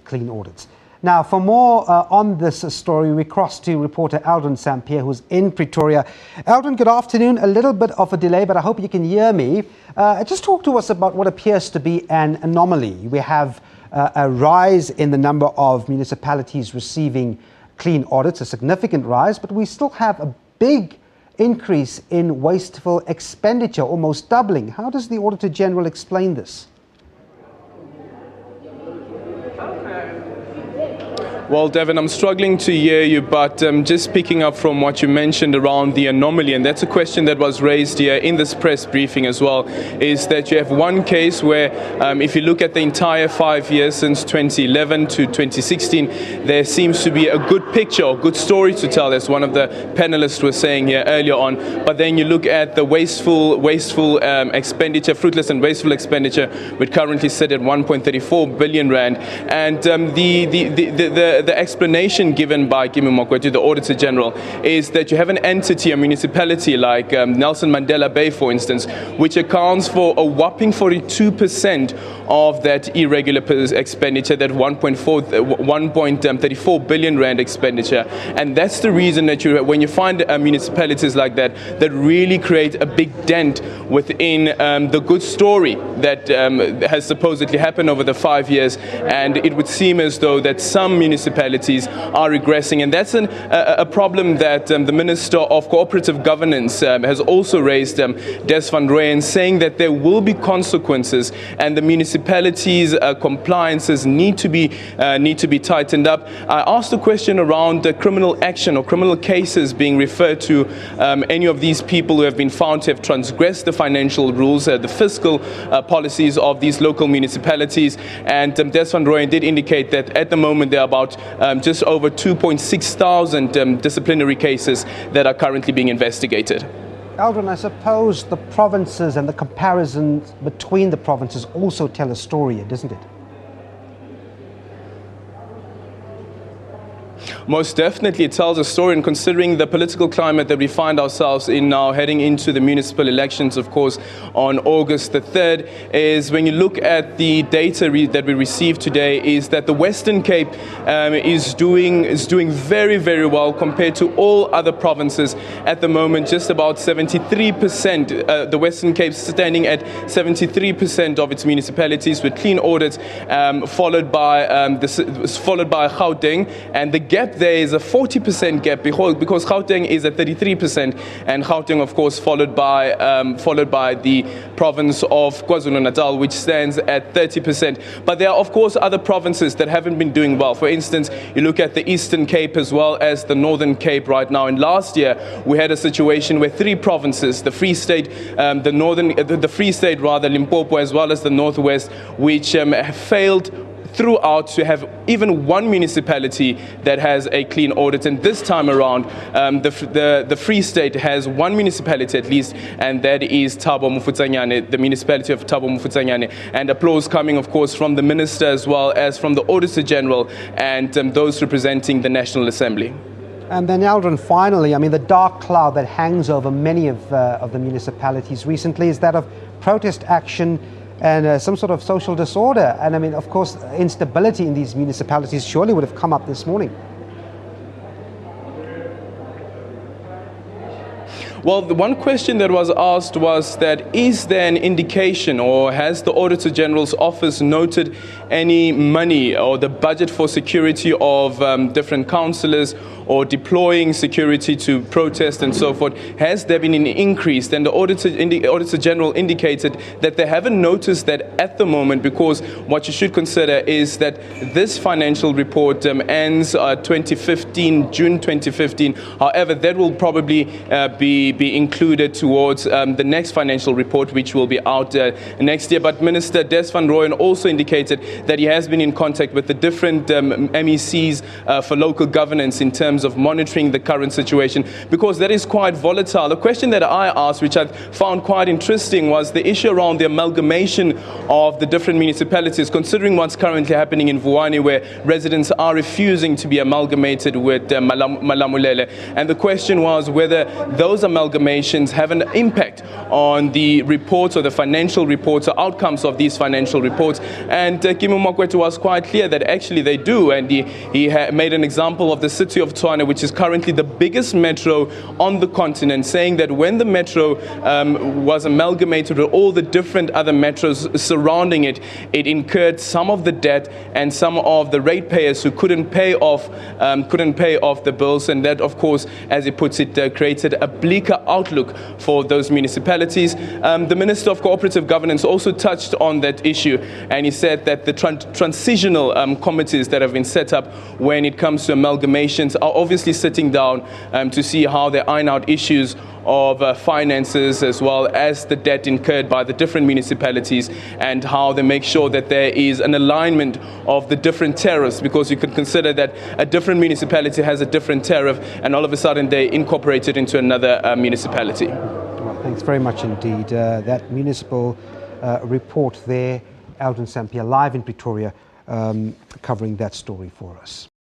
clean audits. Now, for more on this story, we cross to reporter Aldrin Sampear, who's in Pretoria. Aldrin, good afternoon. A little bit of a delay, but I hope you can hear me. Just talk to us about what appears to be an anomaly. We have a rise in the number of municipalities receiving clean audits, a significant rise, but we still have a big increase in wasteful expenditure, almost doubling. How does the Auditor-General explain this? Well, Devin, I'm struggling to hear you, but just picking up from what you mentioned around the anomaly, and that's a question that was raised here in this press briefing as well, is that you have one case where if you look at the entire 5 years since 2011 to 2016, there seems to be a good picture, a good story to tell, as one of the panelists was saying here earlier on. But then you look at the wasteful expenditure, fruitless and wasteful expenditure, which currently sit at 1.34 billion rand, and the explanation given by Kimi Makwetu, the Auditor-General, is that you have an entity, a municipality like Nelson Mandela Bay, for instance, which accounts for a whopping 42% of that irregular expenditure, that 1.34 billion rand expenditure. And that's the reason that when you find municipalities like that really create a big dent within the good story that has supposedly happened over the 5 years. And it would seem as though that some municipalities are regressing, and that's a problem that the Minister of Cooperative Governance has also raised, Des van Rooyen, saying that there will be consequences, and the municipalities' compliances need to be tightened up. I asked a question around the criminal action or criminal cases being referred to any of these people who have been found to have transgressed the financial rules, the fiscal policies of these local municipalities, and Des van Rooyen did indicate that at the moment there are about just over 2,600 disciplinary cases that are currently being investigated. Aldrin, I suppose the provinces and the comparisons between the provinces also tell a story, doesn't it? Most definitely it tells a story, and considering the political climate that we find ourselves in now, heading into the municipal elections, of course, on August the 3rd, is when you look at the data that we received today, is that the Western Cape is doing very, very well compared to all other provinces at the moment. Just about 73%, the Western Cape standing at 73% of its municipalities with clean audits, followed by Gauteng, and the gap there is a 40% gap because Gauteng is at 33%, and Gauteng, of course, followed by the province of KwaZulu-Natal, which stands at 30%. But there are, of course, other provinces that haven't been doing well. For instance, you look at the Eastern Cape as well as the Northern Cape right now. And last year, we had a situation where three provinces, the Free State, Limpopo, as well as the Northwest, which have failed throughout to have even one municipality that has a clean audit. And this time around, the Free State has one municipality at least, and that is Thabo Mofokeng, the municipality of Thabo Mofokeng. And applause coming, of course, from the Minister as well as from the Auditor-General and those representing the National Assembly. And then, Aldrin, finally, I mean, the dark cloud that hangs over many of the municipalities recently is that of protest action and some sort of social disorder. And I mean, of course, instability in these municipalities surely would have come up this morning. Well, the one question that was asked was that, is there an indication, or has the Auditor-General's office noted any money or the budget for security of different councillors or deploying security to protest and so forth? Has there been an increase? Then the Auditor-General indicated that they haven't noticed that at the moment, because what you should consider is that this financial report ends June 2015. However, that will probably be included towards the next financial report, which will be out next year. But Minister Des van Rooyen also indicated that he has been in contact with the different MECs for local governance in terms of monitoring the current situation, because that is quite volatile. The question that I asked, which I found quite interesting, was the issue around the amalgamation of the different municipalities, considering what's currently happening in Vuwani, where residents are refusing to be amalgamated with Malamulele. And the question was whether those amalgamations amalgamations have an impact on the reports or the financial reports or outcomes of these financial reports. And Kimi Makwetu was quite clear that actually they do, and he made an example of the city of Tshwane, which is currently the biggest metro on the continent, saying that when the metro was amalgamated with all the different other metros surrounding it, it incurred some of the debt and some of the ratepayers who couldn't pay off the bills, and that, of course, as he puts it, created a bleaker outlook for those municipalities. The Minister of Cooperative Governance also touched on that issue, and he said that the transitional committees that have been set up when it comes to amalgamations are obviously sitting down to see how they iron out issues of finances as well as the debt incurred by the different municipalities, and how they make sure that there is an alignment of the different tariffs, because you could consider that a different municipality has a different tariff and all of a sudden they incorporate it into another municipality. Well, thanks very much indeed. That municipal report there, Aldrin Sampear live in Pretoria, covering that story for us.